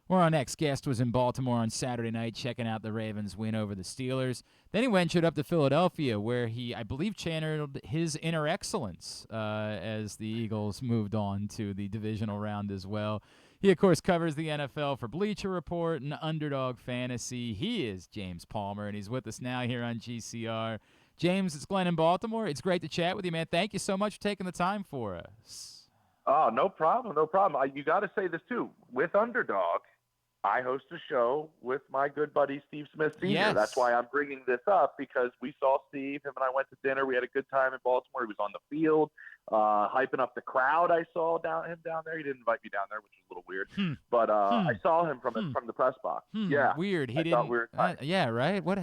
Where our next guest was in Baltimore on Saturday night checking out the Ravens win over the Steelers. Then he ventured up to Philadelphia where he, I believe, channeled his inner excellence as the Eagles moved on to the divisional round as well. He, of course, covers the NFL for Bleacher Report and Underdog Fantasy. He is James Palmer, and he's with us now here on GCR. James, it's Glenn in Baltimore. It's great to chat with you, man. Thank you so much for taking the time for us. Oh, no problem, no problem. You got to say this, too. With Underdog, I host a show with my good buddy Steve Smith Sr. Yes. That's why I'm bringing this up, because we saw Steve. Him and I went to dinner. We had a good time in Baltimore. He was on the field, hyping up the crowd. I saw him down there. He didn't invite me down there, which was a little weird. But I saw him from the press box. Yeah, weird. He I didn't. thought we were yeah, right. What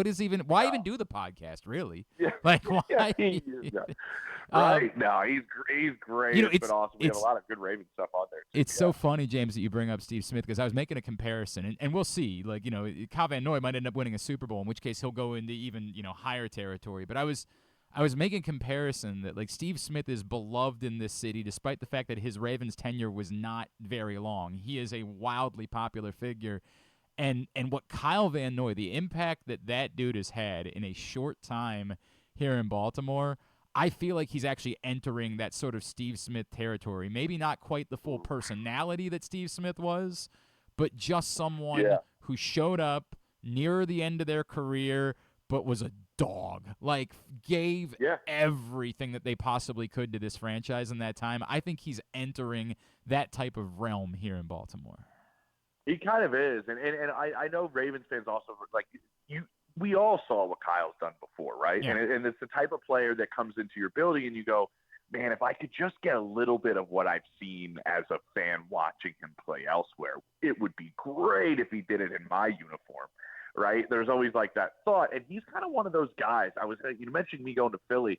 is even? Why even do the podcast? Really? Yeah. Like why? Yeah, right. No, he's great. You know, it's been awesome. We had a lot of good Ravens stuff on there, too. It's so funny, James, that you bring up Steve Smith, because I was making a comparison, and we'll see. Like, Kyle Van Noy might end up winning a Super Bowl, in which case he'll go into even higher territory. But I was making a comparison that, like, Steve Smith is beloved in this city, despite the fact that his Ravens tenure was not very long. He is a wildly popular figure. And what Kyle Van Noy, the impact that dude has had in a short time here in Baltimore, I feel like he's actually entering that sort of Steve Smith territory. Maybe not quite the full personality that Steve Smith was, but just someone who showed up near the end of their career but was a dog. Like, gave everything that they possibly could to this franchise in that time. I think he's entering that type of realm here in Baltimore. He kind of is, and I know Ravens fans also, like, we all saw what Kyle's done before, right? Yeah. And it's the type of player that comes into your building and you go, man, if I could just get a little bit of what I've seen as a fan watching him play elsewhere, it would be great if he did it in my uniform, right? There's always like that thought, and he's kind of one of those guys. You mentioned me going to Philly.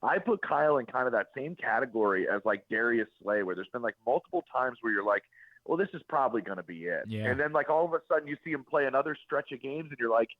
I put Kyle in kind of that same category as like Darius Slay, where there's been like multiple times where you're like, well, this is probably going to be it. Yeah. And then like all of a sudden you see him play another stretch of games and you're like,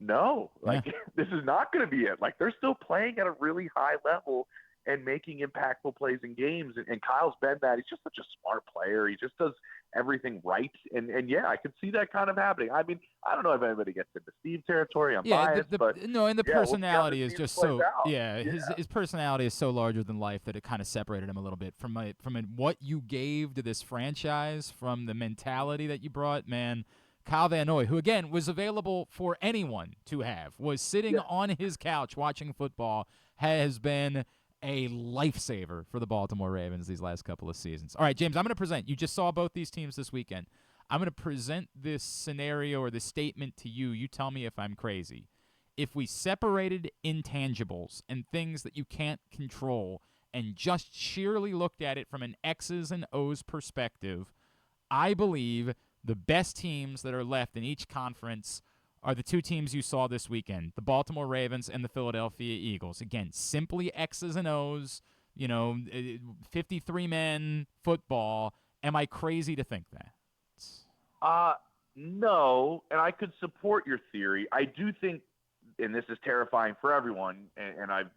no, like this is not going to be it. Like they're still playing at a really high level and making impactful plays in games. And Kyle's been that. He's just such a smart player. He just does everything right. And yeah, I could see that kind of happening. I mean, I don't know if anybody gets into Steve territory. I'm biased, but the personality is just so out. His personality is so larger than life that it kind of separated him a little bit from what you gave to this franchise, from the mentality that you brought, man. Kyle Van Noy, who, again, was available for anyone to have, was sitting on his couch watching football, has been a lifesaver for the Baltimore Ravens these last couple of seasons. All right, James, I'm going to present. You just saw both these teams this weekend. I'm going to present this scenario or this statement to you. You tell me if I'm crazy. If we separated intangibles and things that you can't control and just sheerly looked at it from an X's and O's perspective, I believe the best teams that are left in each conference are the two teams you saw this weekend, the Baltimore Ravens and the Philadelphia Eagles. Again, simply X's and O's, 53-man football. Am I crazy to think that? No, and I could support your theory. I do think, and this is terrifying for everyone, and I've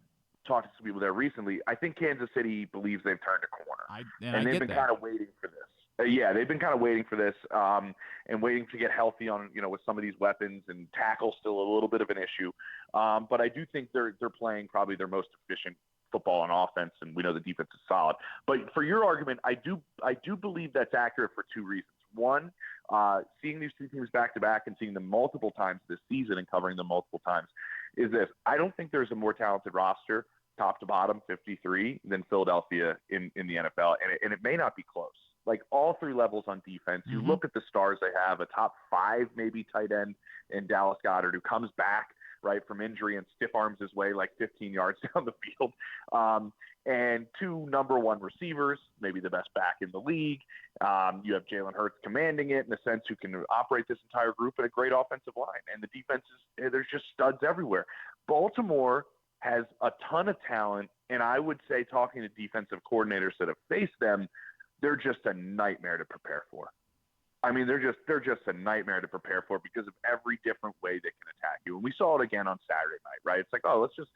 talked to some people there recently, I think Kansas City believes they've turned a corner. And they've been kind of waiting for this. They've been kind of waiting for this and waiting to get healthy on, with some of these weapons, and tackle still a little bit of an issue. But I do think they're playing probably their most efficient football on offense, and we know the defense is solid. But for your argument, I do believe that's accurate for two reasons. One, seeing these two teams back to back and seeing them multiple times this season and covering them multiple times is this. I don't think there's a more talented roster, top to bottom, 53, than Philadelphia in the NFL, and it may not be close. Like all three levels on defense, you look at the stars they have, a top 5 maybe tight end in Dallas Goedert, who comes back right from injury and stiff arms his way like 15 yards down the field, and 2 number 1 receivers, maybe the best back in the league. You have Jalen Hurts commanding it in a sense, who can operate this entire group, and a great offensive line. And the defense there's just studs everywhere. Baltimore has a ton of talent, and I would say, talking to defensive coordinators that have faced them, they're just a nightmare to prepare for. I mean, they're just a nightmare to prepare for because of every different way they can attack you. And we saw it again on Saturday night, right? It's like, oh, let's just,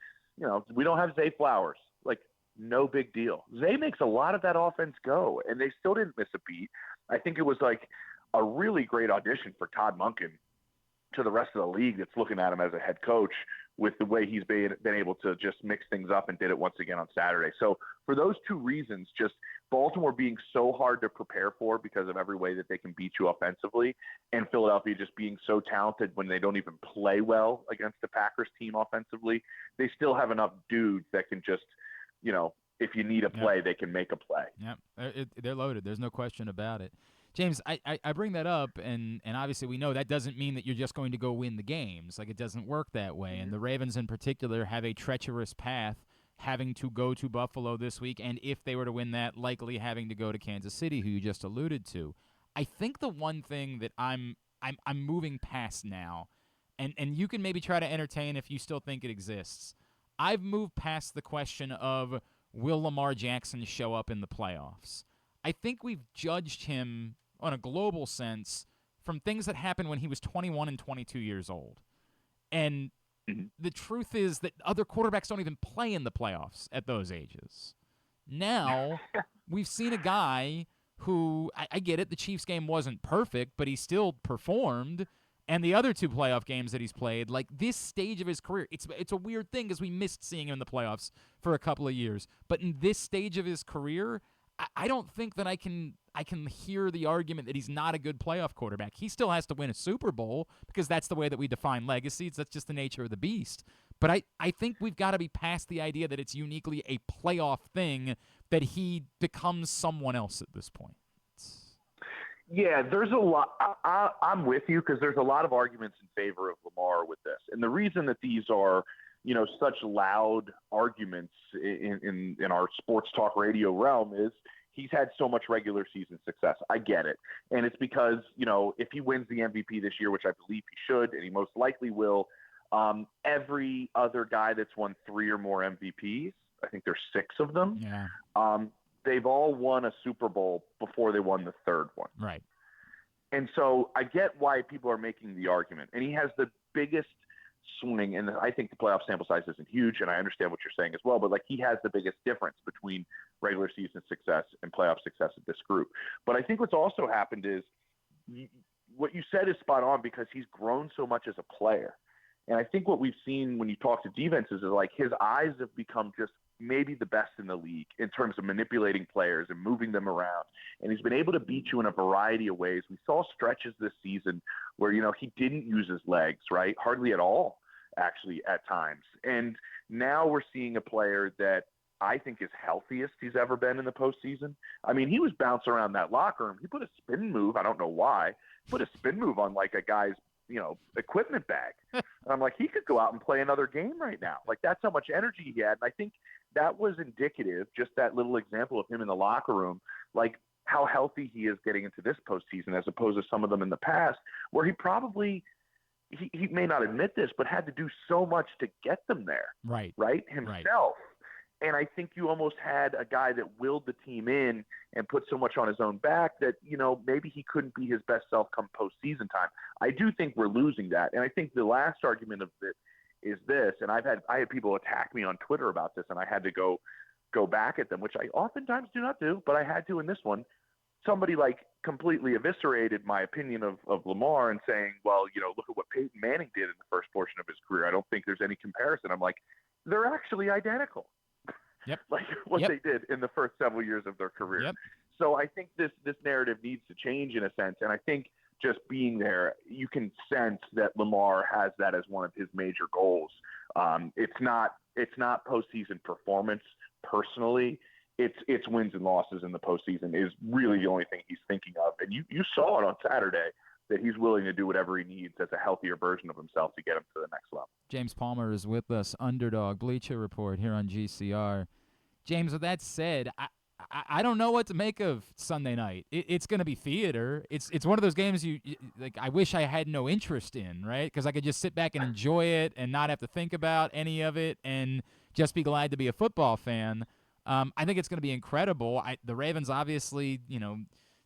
we don't have Zay Flowers. Like, no big deal. Zay makes a lot of that offense go, and they still didn't miss a beat. I think it was like a really great audition for Todd Monken to the rest of the league that's looking at him as a head coach with the way he's been able to just mix things up and did it once again on Saturday. So for those two reasons, just Baltimore being so hard to prepare for because of every way that they can beat you offensively, and Philadelphia just being so talented when they don't even play well against the Packers team offensively, they still have enough dudes that can just, if you need a play, they can make a play. Yeah, they're loaded. There's no question about it. James, I bring that up, and obviously we know that doesn't mean that you're just going to go win the games. Like, it doesn't work that way. Mm-hmm. And the Ravens in particular have a treacherous path, having to go to Buffalo this week, and if they were to win that, likely having to go to Kansas City, who you just alluded to. I think the one thing that I'm moving past now, and you can maybe try to entertain if you still think it exists. I've moved past the question of, will Lamar Jackson show up in the playoffs? I think we've judged him on a global sense from things that happened when he was 21 and 22 years old. And the truth is that other quarterbacks don't even play in the playoffs at those ages. Now, we've seen a guy who, I get it, the Chiefs game wasn't perfect, but he still performed. And the other two playoff games that he's played, like this stage of his career, it's a weird thing because we missed seeing him in the playoffs for a couple of years. But in this stage of his career, I don't think that I can hear the argument that he's not a good playoff quarterback. He still has to win a Super Bowl because that's the way that we define legacies. That's just the nature of the beast. But I think we've got to be past the idea that it's uniquely a playoff thing, that he becomes someone else at this point. Yeah, there's a lot. I'm with you because there's a lot of arguments in favor of Lamar with this. And the reason that these are, such loud arguments in our sports talk radio realm is he's had so much regular season success. I get it. And it's because, if he wins the MVP this year, which I believe he should, and he most likely will, every other guy that's won 3 or more MVPs, I think there's 6 of them. Yeah. They've all won a Super Bowl before they won the 3rd one. Right. And so I get why people are making the argument. And he has the biggest swing, and I think the playoff sample size isn't huge, and I understand what you're saying as well, but he has the biggest difference between regular season success and playoff success of this group. But I think what's also happened is what you said is spot on because he's grown so much as a player. And I think what we've seen when you talk to defenses is his eyes have become just maybe the best in the league in terms of manipulating players and moving them around. And he's been able to beat you in a variety of ways. We saw stretches this season where, he didn't use his legs, right? Hardly at all, actually, at times. And now we're seeing a player that I think is healthiest he's ever been in the postseason. I mean, he was bouncing around that locker room. He put a spin move. I don't know why. Put a spin move on a guy's, equipment bag. And I'm he could go out and play another game right now. That's how much energy he had. And I think that was indicative, just that little example of him in the locker room, how healthy he is getting into this postseason as opposed to some of them in the past where he probably, he may not admit this, but had to do so much to get them there. Right. Himself. Right. And I think you almost had a guy that willed the team in and put so much on his own back that, maybe he couldn't be his best self come postseason time. I do think we're losing that. And I think the last argument of it is this, and I had people attack me on Twitter about this, and I had to go back at them, which I oftentimes do not do, but I had to in this one. Somebody completely eviscerated my opinion of Lamar and saying, well, look at what Peyton Manning did in the first portion of his career. I don't think there's any comparison. I'm they're actually identical. Yep. What they did in the first several years of their career. Yep. So I think this narrative needs to change in a sense. And I think just being there, you can sense that Lamar has that as one of his major goals. It's not postseason performance personally. It's wins and losses in the postseason is really the only thing he's thinking of. And you saw it on Saturday that he's willing to do whatever he needs as a healthier version of himself to get him to the next level. James Palmer is with us, Underdog, Bleacher Report here on GCR. James, with that said, I don't know what to make of Sunday night. It's going to be theater. It's one of those games you I wish I had no interest in, right? Because I could just sit back and enjoy it and not have to think about any of it and just be glad to be a football fan. I think it's going to be incredible. The Ravens obviously,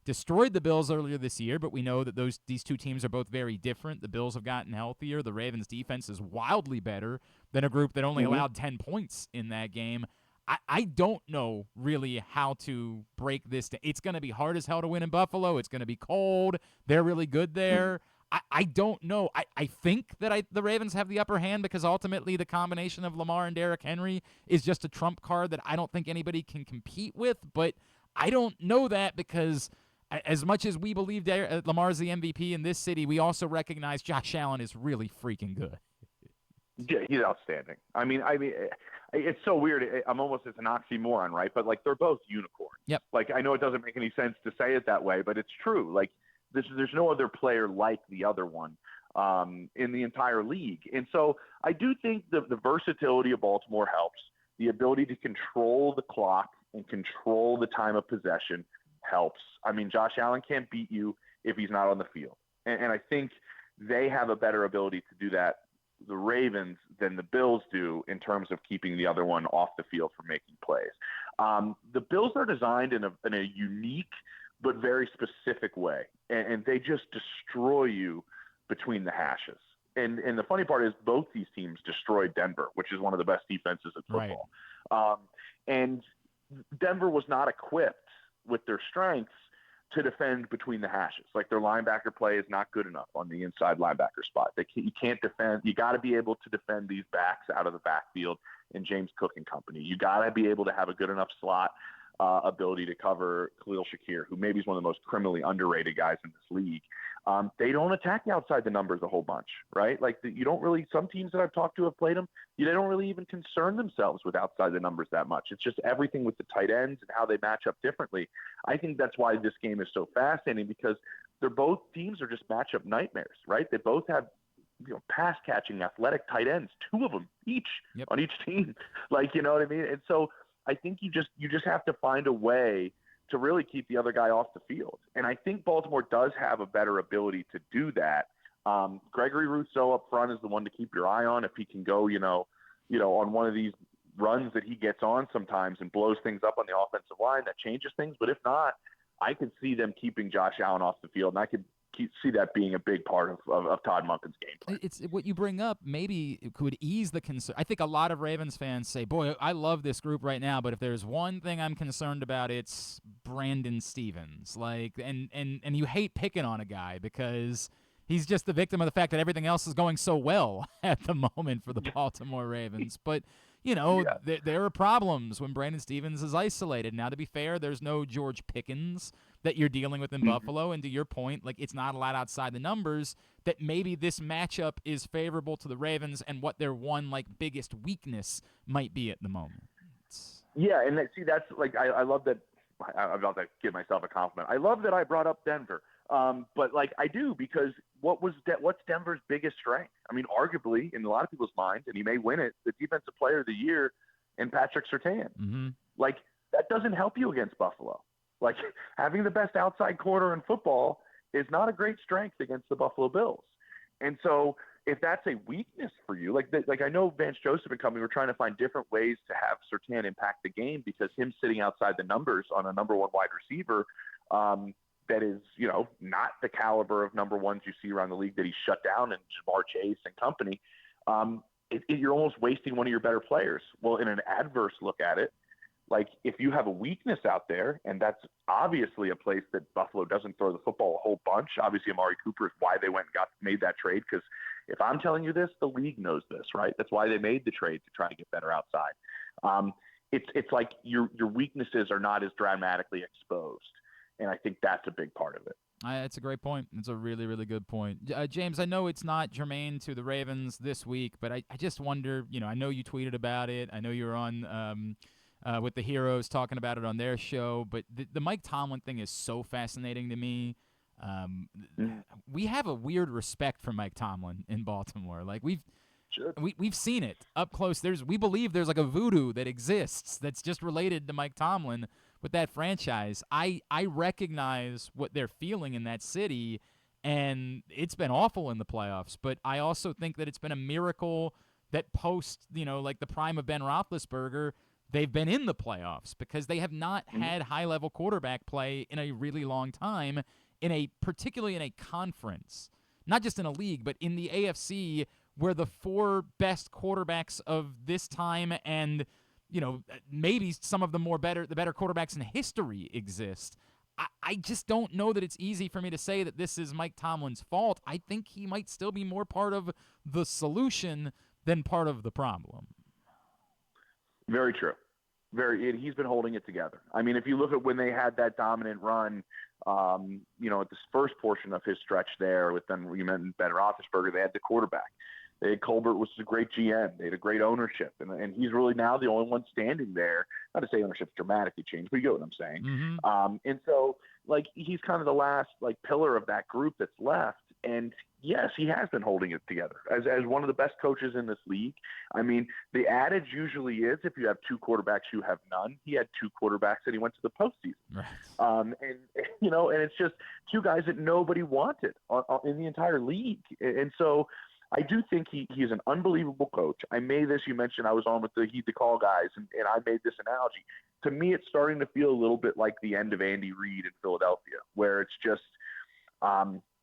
destroyed the Bills earlier this year, but we know that these two teams are both very different. The Bills have gotten healthier. The Ravens' defense is wildly better than a group that only allowed 10 points in that game. I don't know really how to break this down. It's going to be hard as hell to win in Buffalo. It's going to be cold. They're really good there. I don't know. I think that the Ravens have the upper hand because ultimately the combination of Lamar and Derrick Henry is just a trump card that I don't think anybody can compete with. But I don't know that because as much as we believe Lamar's the MVP in this city, we also recognize Josh Allen is really freaking good. Yeah, he's outstanding. I mean, it's so weird. I'm almost, it's an oxymoron, right? But like, they're both unicorns. Yep. Like, I know it doesn't make any sense to say it that way, but it's true. Like, there's no other player like the other one in the entire league. And so I do think the versatility of Baltimore helps. The ability to control the clock and control the time of possession helps. I mean, Josh Allen can't beat you if he's not on the field. And I think they have a better ability to do that, the Ravens, than the Bills do in terms of keeping the other one off the field for making plays. The Bills are designed in a unique but very specific way, and they just destroy you between the hashes. And the funny part is both these teams destroyed Denver, which is one of the best defenses in football. Right. And Denver was not equipped with their strengths to defend between the hashes. Like, their linebacker play is not good enough on the inside linebacker spot. You can't defend. You got to be able to defend these backs out of the backfield in James Cook and company. You got to be able to have a good enough slot ability to cover Khalil Shakir, who maybe is one of the most criminally underrated guys in this league. They don't attack you outside the numbers a whole bunch, right? Like, you don't really, some teams that I've talked to have played them, they don't really even concern themselves with outside the numbers that much. It's just everything with the tight ends and how they match up differently. I think that's why this game is so fascinating, because both teams are just matchup nightmares, right? They both have, pass catching, athletic tight ends, two of them each on each team. Like, you know what I mean? And so I think you just have to find a way to really keep the other guy off the field. And I think Baltimore does have a better ability to do that. Gregory Rousseau up front is the one to keep your eye on. If he can go, on one of these runs that he gets on sometimes and blows things up on the offensive line, that changes things. But if not, I could see them keeping Josh Allen off the field, and I could see that being a big part of Todd Monken's game plan. It's what you bring up. Maybe it could ease the concern. I think a lot of Ravens fans say, "Boy, I love this group right now, but if there's one thing I'm concerned about, it's Brandon Stevens." Like, and you hate picking on a guy because he's just the victim of the fact that everything else is going so well at the moment for the Baltimore Ravens. But there are problems when Brandon Stevens is isolated. Now, to be fair, there's no George Pickens that you're dealing with in Buffalo, and to your point, like, it's not a lot outside the numbers, that maybe this matchup is favorable to the Ravens and what their one biggest weakness might be at the moment. Yeah, and that's like, I love that. I'm about to give myself a compliment. I love that I brought up Denver, but I do, because what's Denver's biggest strength? I mean, arguably, in a lot of people's minds, and he may win it, the defensive player of the year in Patrick Surtain. Mm-hmm. Like, that doesn't help you against Buffalo. Like, having the best outside corner in football is not a great strength against the Buffalo Bills. And so if that's a weakness for you, like I know Vance Joseph and company were trying to find different ways to have Surtain impact the game, because him sitting outside the numbers on a number one wide receiver that is, not the caliber of number ones you see around the league that he shut down, and Jamar Chase and company, you're almost wasting one of your better players. Well, in an adverse look at it, like, if you have a weakness out there, and that's obviously a place that Buffalo doesn't throw the football a whole bunch. Obviously, Amari Cooper is why they went and made that trade, because if I'm telling you this, the league knows this, right? That's why they made the trade, to try to get better outside. It's like your weaknesses are not as dramatically exposed, and I think that's a big part of it. That's a great point. It's a really, really good point. James, I know it's not germane to the Ravens this week, but I just wonder, I know you tweeted about it. I know you were on with the Heroes talking about it on their show, but the Mike Tomlin thing is so fascinating to me. We have a weird respect for Mike Tomlin in Baltimore. Like, we've seen it up close. We believe there's like a voodoo that exists that's just related to Mike Tomlin with that franchise. I recognize what they're feeling in that city, and it's been awful in the playoffs, but I also think that it's been a miracle that post, like the prime of Ben Roethlisberger, they've been in the playoffs, because they have not had high-level quarterback play in a really long time, particularly in a conference, not just in a league, but in the AFC, where the four best quarterbacks of this time and maybe some of the better quarterbacks in history exist. I just don't know that it's easy for me to say that this is Mike Tomlin's fault. I think he might still be more part of the solution than part of the problem. Very true. He's been holding it together. I mean, if you look at when they had that dominant run, at this first portion of his stretch there with then you mentioned Ben Roethlisberger, they had the quarterback. They had Colbert, which was a great GM. They had a great ownership, and he's really now the only one standing there. Not to say ownership's dramatically changed, but you get what I'm saying. Mm-hmm. And so, he's kind of the last pillar of that group that's left. And yes, he has been holding it together as one of the best coaches in this league. I mean, the adage usually is if you have two quarterbacks, you have none. He had two quarterbacks and he went to the postseason. Right. And it's just two guys that nobody wanted in the entire league. And so I do think he's an unbelievable coach. You mentioned I was on with the Heat the Call guys, and I made this analogy. To me, it's starting to feel a little bit like the end of Andy Reid in Philadelphia, where it's just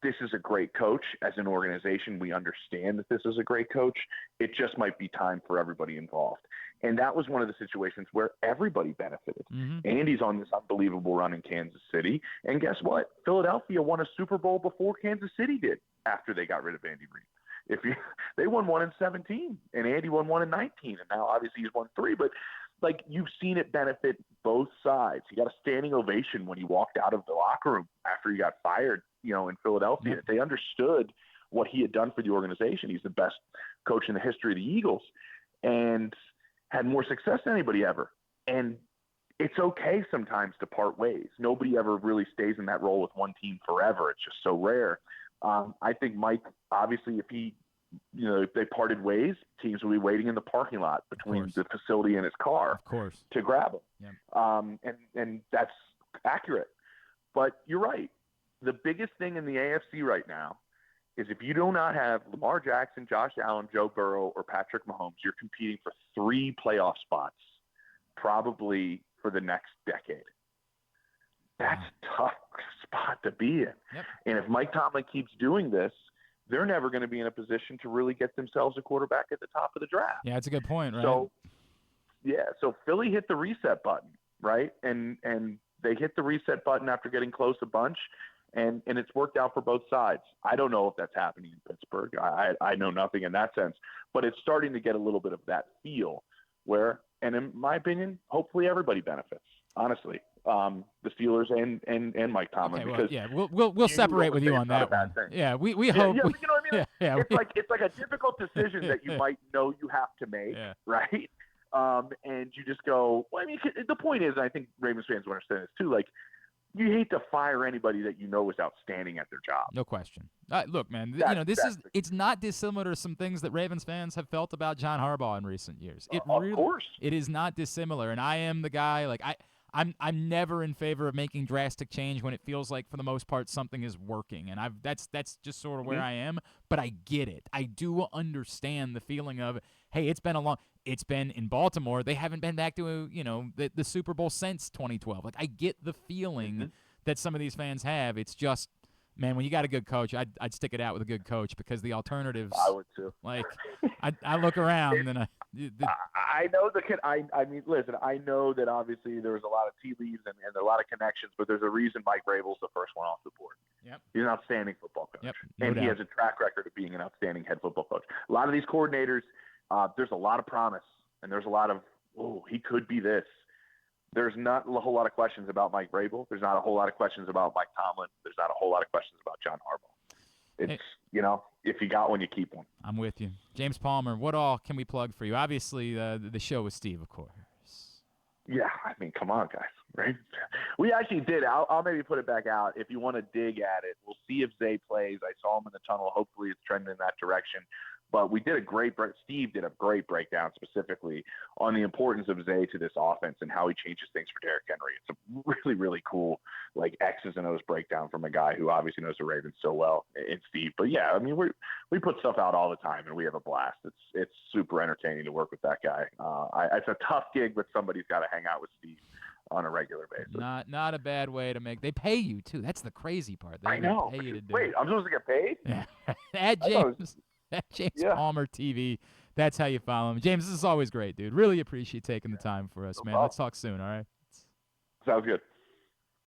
this is a great coach. As an organization, we understand that this is a great coach. It just might be time for everybody involved. And that was one of the situations where everybody benefited. Mm-hmm. Andy's on this unbelievable run in Kansas City. And guess what? Philadelphia won a Super Bowl before Kansas City did after they got rid of Andy Reid. They won one in 17, and Andy won one in 19, and now obviously he's won 3. But you've seen it benefit both sides. He got a standing ovation when he walked out of the locker room after he got fired, in Philadelphia. Yep. They understood what he had done for the organization. He's the best coach in the history of the Eagles, and had more success than anybody ever. And it's okay sometimes to part ways. Nobody ever really stays in that role with one team forever. It's just so rare. I think Mike, obviously, if they parted ways, teams will be waiting in the parking lot between the facility and his car, of course, to grab him. Yep. And that's accurate. But you're right. The biggest thing in the AFC right now is if you do not have Lamar Jackson, Josh Allen, Joe Burrow, or Patrick Mahomes, you're competing for 3 playoff spots, probably for the next decade. That's a tough spot to be in. Yep. And if Mike Tomlin keeps doing this, they're never going to be in a position to really get themselves a quarterback at the top of the draft. Yeah, that's a good point, right? So Philly hit the reset button, right? And they hit the reset button after getting close a bunch, and it's worked out for both sides. I don't know if that's happening in Pittsburgh. I know nothing in that sense, but it's starting to get a little bit of that feel where, and in my opinion, hopefully everybody benefits, honestly. The Steelers and Mike Tomlin. Okay, because we'll separate with you on that one. Yeah, we hope. Yeah, you know what I mean? Yeah, it's like a difficult decision that you might know you have to make, right? And you just go, well, I mean, the point is, I think Ravens fans will understand this too, you hate to fire anybody that you know is outstanding at their job. No question. Look, man, it's not dissimilar to some things that Ravens fans have felt about John Harbaugh in recent years. Of course. It is not dissimilar, and I am the guy, I'm never in favor of making drastic change when it feels like, for the most part, something is working, and that's just sort of where I am. But I get it. I do understand the feeling of, hey, it's been in Baltimore. They haven't been back to the Super Bowl since 2012. I get the feeling that some of these fans have. It's just, man, when you got a good coach, I'd stick it out with a good coach, because the alternatives. I would too. I look around and I know I mean, listen, I know that obviously there was a lot of tea leaves and a lot of connections, but there's a reason Mike Vrabel's the first one off the board. Yep. He's an outstanding football coach. Yep, and he has a track record of being an outstanding head football coach. A lot of these coordinators, there's a lot of promise, and there's a lot of, he could be this. There's not a whole lot of questions about Mike Vrabel. There's not a whole lot of questions about Mike Tomlin. There's not a whole lot of questions about John Harbaugh. It's, if you got one, you keep one. I'm with you. James Palmer, what all can we plug for you? Obviously, the show with Steve, of course. Yeah, I mean, come on, guys, right? We actually did. I'll maybe put it back out. If you want to dig at it, we'll see if Zay plays. I saw him in the tunnel. Hopefully it's trending in that direction. But we did Steve did a great breakdown specifically on the importance of Zay to this offense and how he changes things for Derrick Henry. It's a really, really cool, X's and O's breakdown from a guy who obviously knows the Ravens so well in Steve. But yeah, I mean, we put stuff out all the time and we have a blast. It's super entertaining to work with that guy. It's a tough gig, but somebody's got to hang out with Steve on a regular basis. Not a bad way to make. They pay you too. That's the crazy part. I know. Pay you to do Wait, I'm supposed to get paid? Yeah. At James Palmer TV. That's how you follow him. James, this is always great, dude. Really appreciate taking the time for us, No man. problem. Let's talk soon, all right? Sounds good.